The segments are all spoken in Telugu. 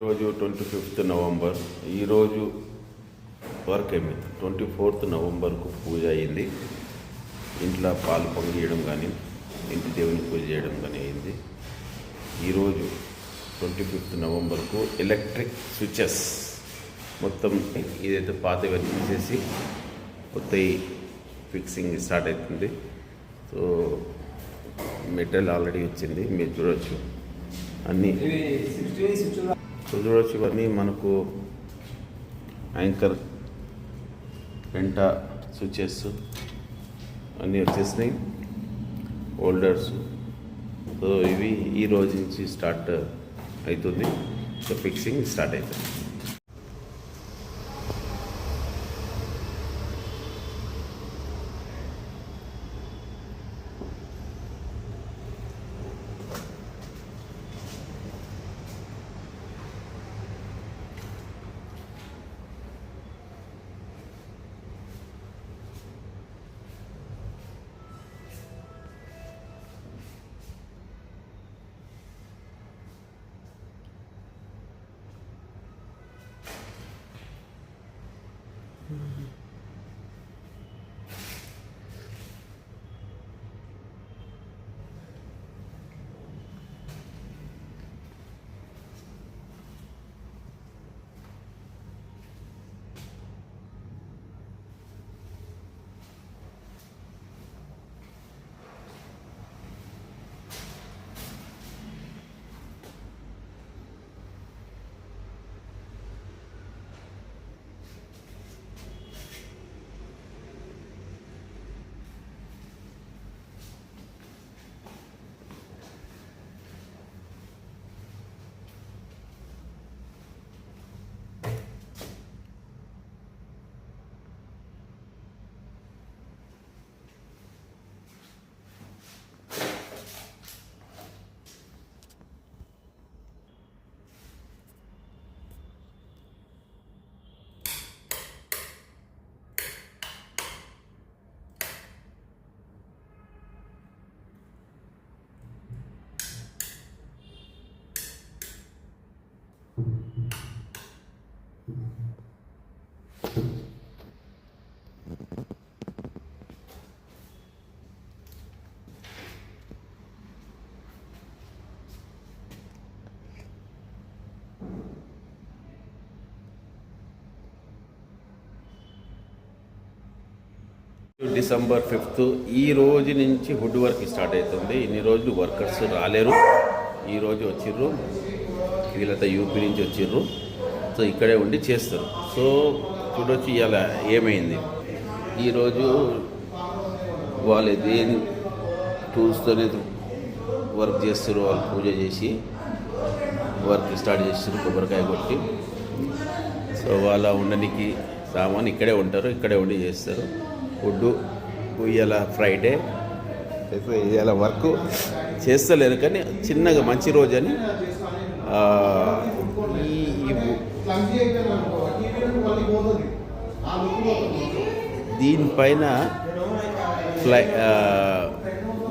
ఈరోజు 25th నవంబర్. ఈరోజు వర్క్ అయింది. 24th నవంబర్కు పూజ అయింది. ఇంట్లో పాలు పొంగియడం కానీ ఇంటి దేవుని పూజ చేయడం కానీ అయింది. ఈరోజు 25th నవంబర్కు ఎలక్ట్రిక్ స్విచెస్ మొత్తం ఇదైతే పాతవన్నీ తీసేసి కొత్త ఫిక్సింగ్ స్టార్ట్ అవుతుంది. సో మెటీరియల్ ఆల్రెడీ వచ్చింది, మీరు చూడవచ్చు. అన్నీ చూడవచ్చు. ఇవన్నీ మనకు యాంకర్ పెంట స్విచెస్ అన్నీ వచ్చేసినాయి, హోల్డర్స్. సో ఇవి ఈ రోజు నుంచి స్టార్ట్ అవుతుంది. సో ఫిక్సింగ్ స్టార్ట్ అవుతుంది. డిసెంబర్ 5th ఈ రోజు నుంచి వుడ్ వర్క్ స్టార్ట్ అవుతుంది. ఇన్ని రోజులు వర్కర్స్ రాలేరు, ఈరోజు వచ్చిర్రు. వీళ్ళంతా యూపీ నుంచి వచ్చిర్రు. సో ఇక్కడే ఉండి చేస్తారు. సో చూడొచ్చు ఇవాళ ఏమైంది. ఈరోజు వాళ్ళు దేని టూల్స్తోనే వర్క్ చేస్తారు. వాళ్ళు పూజ చేసి వర్క్ స్టార్ట్ చేస్తారు, కొబ్బరికాయ కొట్టి. సో వాళ్ళ ఉండడానికి సామాన్ ఇక్కడే ఉంటారు, ఇక్కడే ఉండి చేస్తారు. ఫుడ్ ఇవాళ ఫ్రైడే, ఇవాళ వర్క్ చేస్తలేరు, కానీ చిన్నగా మంచి రోజు అని దీనిపైన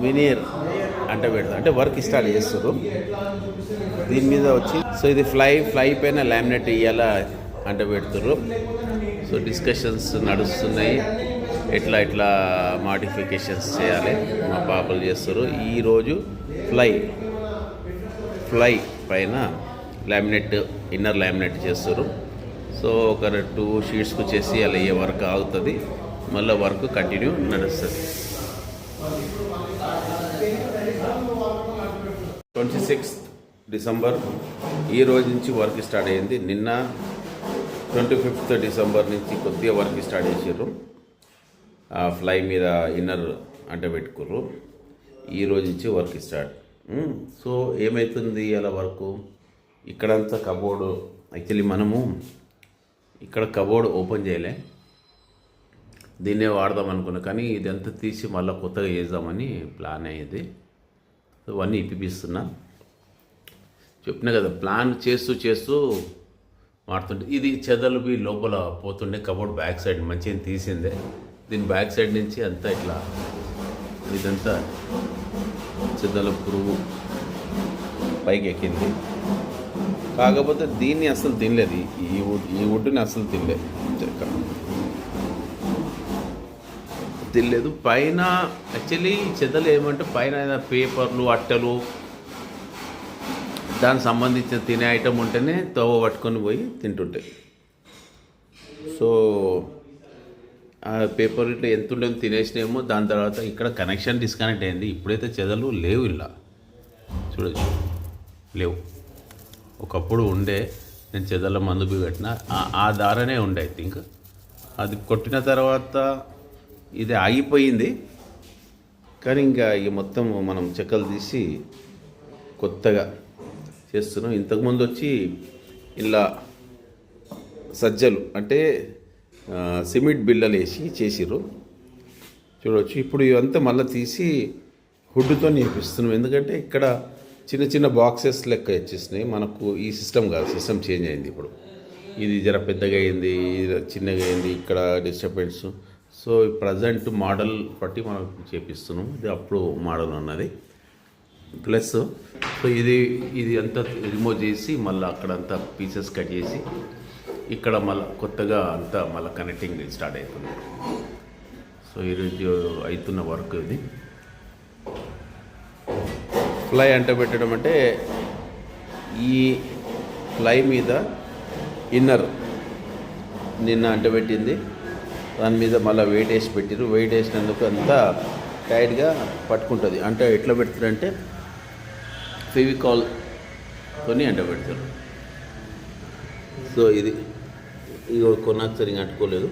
వినీర్ అంటే పెడతారు, అంటే వర్క్ స్టార్ట్ చేస్తారు దీని మీద వచ్చి. సో ఇది ఫ్లై పైన లామినేట్ ఇయ్యాల అంటే పెడతారు. సో డిస్కషన్స్ నడుస్తున్నాయి, ఎట్లా మాడిఫికేషన్స్ చేయాలి. మా పాపలు చేస్తారు. ఈరోజు ఫ్లై పైన లామినేట్, ఇన్నర్ లామినేట్ చేస్తారు. సో ఒక 2 షీట్స్కు చేసి అలా ఏ వర్క్ ఆగుతుంది, మళ్ళీ వర్క్ కంటిన్యూ నడుస్తుంది. 26th డిసెంబర్ ఈ రోజు నుంచి వర్క్ స్టార్ట్ అయ్యింది. నిన్న 25th డిసెంబర్ నుంచి కొద్దిగా వర్క్ స్టార్ట్ చేసారు. ఫ్లై మీద ఇన్నర్ అంటే పెట్టుకుర్రు. ఈరోజు నుంచి వర్క్ స్టార్ట్. సో ఏమవుతుంది అలా వర్క్, ఇక్కడంతా కబోర్డు. యాక్చువల్లీ మనము ఇక్కడ కబోర్డ్ ఓపెన్ చేయలే, దీన్నే వాడదాం అనుకున్నా, కానీ ఇదంతా తీసి మళ్ళీ కొత్తగా చేద్దామని ప్లాన్ అయ్యేది. సో ఇవన్నీ ఇప్పిస్తున్నా. చెప్పినా కదా, ప్లాన్ చేస్తూ మారుతుంటే ఇది చెదలు లోపల పోతుండే. కబోర్డ్ బ్యాక్ సైడ్ మంచిగా తీసిందే. దీని బ్యాక్ సైడ్ నుంచి అంతా ఇట్లా ఇదంతా చెదల పురుగు పైకి ఎక్కింది. కాకపోతే దీన్ని అసలు తినలేదు, ఈ వుడ్ని అసలు తినలేదు, తినలేదు. పైన యాక్చువల్లీ చెదలు ఏమంటే పైన పేపర్లు, అట్టలు, దానికి సంబంధించిన తినే ఐటమ్ ఉంటేనే తవ్వ పట్టుకొని పోయి తింటుంటాయి. సో ఆ పేపర్ ఇట్లా ఎంత ఉండేమో తినేసినేమో. దాని తర్వాత ఇక్కడ కనెక్షన్ డిస్కనెక్ట్ అయింది. ఇప్పుడైతే చెదలు లేవు, ఇలా చూడొచ్చు, లేవు. ఒకప్పుడు ఉండే, నేను చెదల మందు కట్టిన ఆ దారనే ఉండే. ఐ థింక్ అది కొట్టిన తర్వాత ఇది ఆగిపోయింది. కానీ ఇంకా ఈ మొత్తం మనం చెక్కలు తీసి కొత్తగా చేస్తున్నాం. ఇంతకుముందు వచ్చి ఇలా సజ్జలు అంటే సిమెంట్ బిళ్ళలు వేసి చేసిర్రు, చూడవచ్చు. ఇప్పుడు ఇవంతా మళ్ళీ తీసి హుడ్తో నింపిస్తున్నాం. ఎందుకంటే ఇక్కడ చిన్న చిన్న బాక్సెస్ లెక్క వచ్చేసినాయి మనకు. ఈ సిస్టమ్ కాదు, సిస్టమ్ చేంజ్ అయింది. ఇప్పుడు ఇది జర పెద్దగా అయింది, చిన్నగా అయింది, ఇక్కడ డిస్టర్బెన్స్. సో ప్రజెంట్ మోడల్ బట్టి మనం చేపిస్తున్నాం. ఇది అప్పుడు మోడల్ ఉన్నది. ప్లస్ సో ఇది అంతా రిమూవ్ చేసి మళ్ళీ అక్కడంతా పీసెస్ కట్ చేసి ఇక్కడ మళ్ళీ కొత్తగా అంతా మళ్ళీ కనెక్టింగ్ స్టార్ట్ అవుతుంది. సో ఈరోజు అవుతున్న వర్క్ ఇది. ఫ్లై అంటబెట్టడం అంటే ఈ ఫ్లై మీద ఇన్నర్ నిన్న అంటబెట్టింది, దాని మీద మళ్ళీ వెయిట్ వేసి పెట్టిరు. వెయిట్ వేసినందుకు అంతా టైట్గా పట్టుకుంటుంది. అంటే ఎట్లా పెడతారంటే ఫెవికాల్తోని అంటబెడతారు. సో ఇది కొన్నాకు సరిగ్గా అంటుకోలేదు.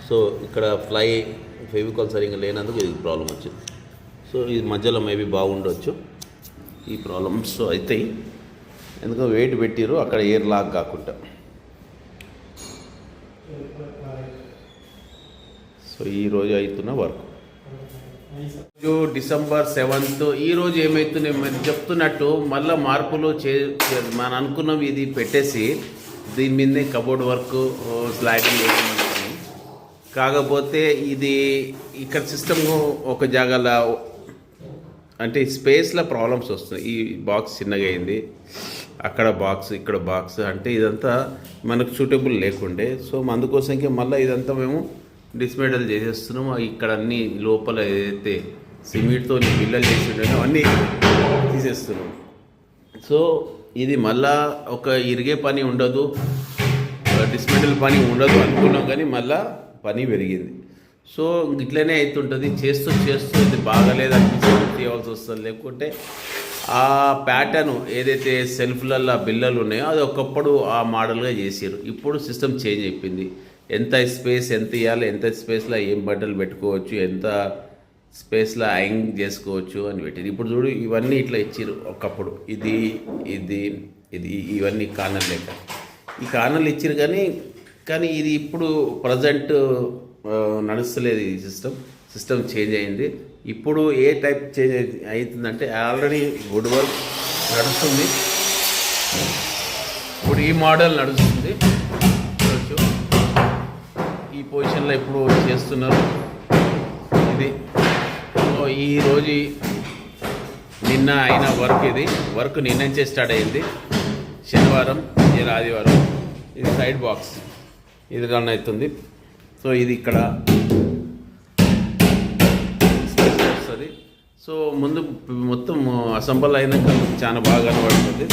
సో ఇక్కడ ఫ్లై ఫెవికాల్ సరిగ్గా లేనందుకు ఇది ప్రాబ్లం వచ్చింది. సో ఇది మధ్యలో మేబీ బాగుండొచ్చు. ఈ ప్రాబ్లమ్స్ అవుతాయి, ఎందుకంటే వెయిట్ పెట్టిరు అక్కడ ఎయిర్ లాక్ కాకుండా. సో ఈరోజు అవుతున్న వర్క్ డిసెంబర్ 7th. ఈరోజు ఏమవుతుంది చెప్తున్నట్టు మళ్ళీ మార్పులు మనం అనుకున్నవి ఇది పెట్టేసి దీని మీదనే కబోర్డ్ వర్క్ స్లైడింగ్ వేయమనుకున్నాం. కాకపోతే ఇది ఇక్కడ సిస్టమ్ ఒక జాగాలో అంటే స్పేస్లో ప్రాబ్లమ్స్ వస్తున్నాయి. ఈ బాక్స్ చిన్నగా అయింది, అక్కడ బాక్స్, ఇక్కడ బాక్స్, అంటే ఇదంతా మనకు సూటబుల్ లేకుండే. సో అందుకోసంకి మళ్ళీ ఇదంతా మేము డిస్మేటల్ చేసేస్తున్నాము. ఇక్కడ అన్ని లోపల ఏదైతే సిమెంట్తో బిల్లలు చేసి ఉంటాయో అవన్నీ తీసేస్తున్నాం. సో ఇది మళ్ళా ఒక ఇరిగే పని ఉండదు, డిస్మెటల్ పని ఉండదు అనుకున్నాం, కానీ మళ్ళా పని పెరిగింది. సో ఇట్లనే అవుతుంటుంది. చేస్తూ ఇది బాగాలేదు అనిపించి తీయవలసి వస్తుంది. లేకుంటే ఆ ప్యాటర్న్ ఏదైతే సెల్ఫ్లలో బిల్లలు ఉన్నాయో అది ఒకప్పుడు ఆ మోడల్గా చేసారు. ఇప్పుడు సిస్టమ్ చేంజ్ అయిపోయింది. ఎంత స్పేస్ ఎంత ఇవ్వాలి, ఎంత స్పేస్లో ఏం బట్టలు పెట్టుకోవచ్చు, ఎంత స్పేస్లో హ్యాంగ్ చేసుకోవచ్చు అని పెట్టింది. ఇప్పుడు చూడు ఇవన్నీ ఇట్లా ఇచ్చారు. ఒకప్పుడు ఇది ఇది ఇది ఇవన్నీ కార్నర్ లెక్క ఈ కార్నర్లు ఇచ్చారు. కానీ ఇది ఇప్పుడు ప్రజెంట్ నడుస్తలేదు. ఈ సిస్టమ్ చేంజ్ అయింది. ఇప్పుడు ఏ టైప్ చేంజ్ అవుతుందంటే ఆల్రెడీ వుడ్ వర్క్ నడుస్తుంది. ఇప్పుడు ఈ మోడల్ నడుస్తుంది. ఈ పొజిషన్లో ఇప్పుడు చేస్తున్నారు. ఇది ఈరోజు నిన్న అయిన వర్క్. ఇది వర్క్ నిన్న నుంచే స్టార్ట్ అయింది. శనివారం, ఇలా ఆదివారం. ఇది సైడ్ బాక్స్ ఇది రన్ అవుతుంది. సో ఇది ఇక్కడ స్పేస్ వస్తుంది. సో ముందు మొత్తం అసెంబల్ అయినాక చాలా బాగా కనబడుతుంది.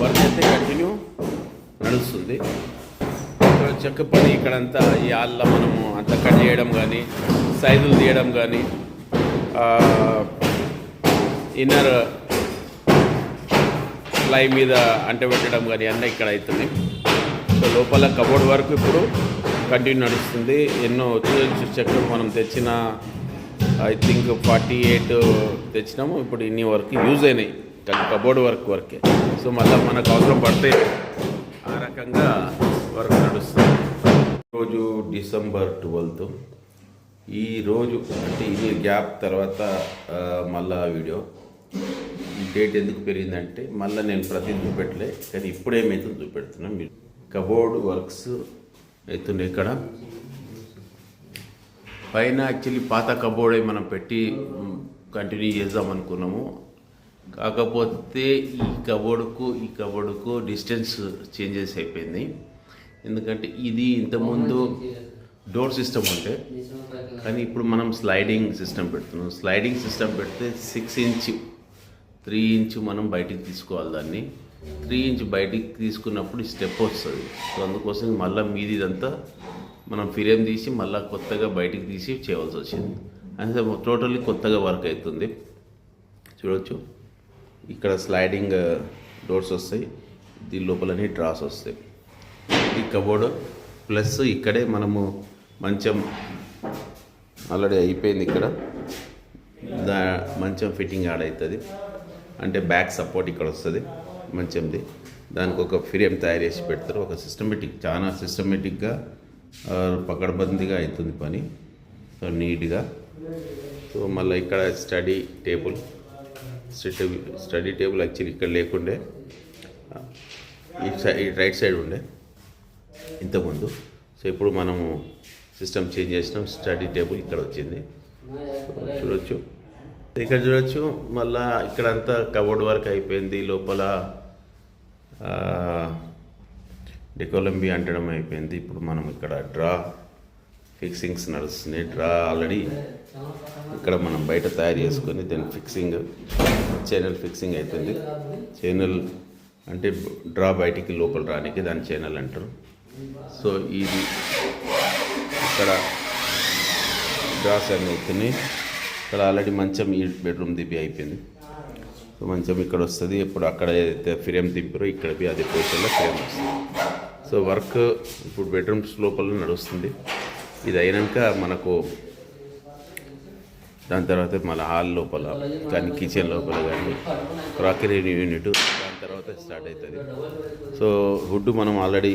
వర్క్ అయితే కంటిన్యూ నడుస్తుంది. చెక్క పని ఇక్కడంతా ఈ ఆళ్ళ మనము అంతా కట్ చేయడం కానీ, సైజులు తీయడం కానీ, ఇన్నర్ ఫ్లై మీద అంటబెట్టడం కానీ అన్నీ ఇక్కడ అవుతుంది. సో లోపల కబోర్డ్ వర్క్ ఇప్పుడు కంటిన్యూ నడుస్తుంది. ఎన్నో చెక్కలు మనం తెచ్చిన ఐ థింక్ 48 తెచ్చినాము. ఇప్పుడు ఇన్ని వర్క్ యూజ్ అయినాయి కబోర్డ్ వర్కే. సో మళ్ళీ మనకు అవసరం పడితే ఆ రకంగా వర్క్ నడుస్తుంది. ఈరోజు డిసెంబర్ 12th. ఈరోజు అంటే ఇది గ్యాప్ తర్వాత మళ్ళా వీడియో. డేట్ ఎందుకు పెరిగిందంటే మళ్ళీ నేను ప్రతి చూపెట్టలే, కానీ ఇప్పుడేమైతుందో చూపెడుతున్నాను. మీరు కబోర్డ్ వర్క్స్ అవుతున్నాయి. ఇక్కడ పైన యాక్చువల్లీ పాత కబోర్డ్ మనం పెట్టి కంటిన్యూ చేద్దాం అనుకున్నాము. కాకపోతే ఈ కబోర్డుకు డిస్టెన్స్ చేంజెస్ అయిపోయింది. ఎందుకంటే ఇది ఇంతకుముందు డోర్ సిస్టమ్ ఉంటే, కానీ ఇప్పుడు మనం స్లైడింగ్ సిస్టమ్ పెడుతున్నాం. స్లైడింగ్ సిస్టమ్ పెడితే 6 ఇంచ్ 3 ఇంచ్ మనం బయటికి తీసుకోవాలి. దాన్ని 3 ఇంచ్ బయటికి తీసుకున్నప్పుడు స్టెప్ వస్తుంది. సో అందుకోసం మళ్ళీ మీది ఇదంతా మనం ఫ్రేమ్ తీసి మళ్ళీ కొత్తగా బయటికి తీసి చేయవలసి వచ్చింది. అంటే టోటల్లీ కొత్తగా వర్క్ అవుతుంది. చూడవచ్చు, ఇక్కడ స్లైడింగ్ డోర్స్ వస్తాయి, దీని లోపలనే డ్రాస్ వస్తాయి. ఈ కబోర్డు ప్లస్ ఇక్కడే మనము మంచం ఆల్రెడీ అయిపోయింది. ఇక్కడ మంచం ఫిట్టింగ్ యాడ్ అవుతుంది. అంటే బ్యాక్ సపోర్ట్ ఇక్కడ వస్తుంది మంచంది. దానికి ఒక ఫ్రేమ్ తయారు చేసి పెడతారు. ఒక చాలా సిస్టమేటిక్గా పకడ్బందీగా అవుతుంది పని. సో నీట్గా. సో మళ్ళీ ఇక్కడ స్టడీ టేబుల్ యాక్చువల్లీ ఇక్కడ లేకుండే, ఈ రైట్ సైడ్ ఉండే ఇంతకుముందు. సో ఇప్పుడు మనము సిస్టమ్ చేంజ్ చేసినాం. స్టడీ టేబుల్ ఇక్కడ వచ్చింది. చూడొచ్చు, ఇక్కడ చూడొచ్చు. మళ్ళీ ఇక్కడంతా కబోర్డ్ వర్క్ అయిపోయింది. లోపల డెకోలంబి అంటడం అయిపోయింది. ఇప్పుడు మనం ఇక్కడ డ్రా ఫిక్సింగ్స్ నడుస్తున్నాయి. డ్రా ఆల్రెడీ ఇక్కడ మనం బయట తయారు చేసుకొని దాని ఛానల్ ఫిక్సింగ్ అవుతుంది. ఛానల్ అంటే డ్రా బయటికి లోపల రానికి దాని ఛానల్ అంటారు. సో ఇది ఇక్కడ డ్రాస్ అన్నీ అవుతున్నాయి. ఇక్కడ ఆల్రెడీ మంచం ఈ బెడ్రూమ్ దిబ్బి అయిపోయింది. సో మంచం ఇక్కడ వస్తుంది. ఇప్పుడు అక్కడ ఏదైతే ఫ్రేమ్ దింపారో ఇక్కడ అదే పొజిషన్లో ఫ్రేమ్ వస్తుంది. సో వర్క్ ఇప్పుడు బెడ్రూమ్స్ లోపల నడుస్తుంది. ఇది అయినాక మనకు దాని తర్వాత మళ్ళీ హాల్ లోపల కానీ కిచెన్ లోపల కానీ క్రాకరీ యూనిట్ దాని తర్వాత స్టార్ట్ అవుతుంది. సో వుడ్ మనం ఆల్రెడీ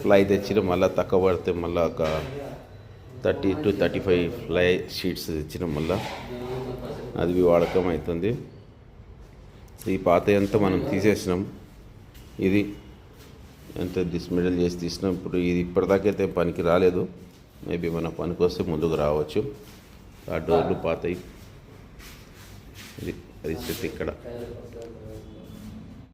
ఫ్లై తెచ్చిన, మళ్ళీ తక్కువ పడితే మళ్ళీ ఒక 30 to 35 ఫ్లై షీట్స్ తెచ్చిన, మళ్ళీ అది వాడకం అవుతుంది. ఈ పాత అంతా మనం తీసేసినాం. ఇది ఎంత డిస్మెడల్ చేసి తీసినాం. ఇప్పుడు ఇది ఇప్పటిదాకైతే పనికి రాలేదు. మేబీ మన పనికి వస్తే ముందుకు రావచ్చు. ఆ డోర్లు పాతయి. ఇది ఇక్కడ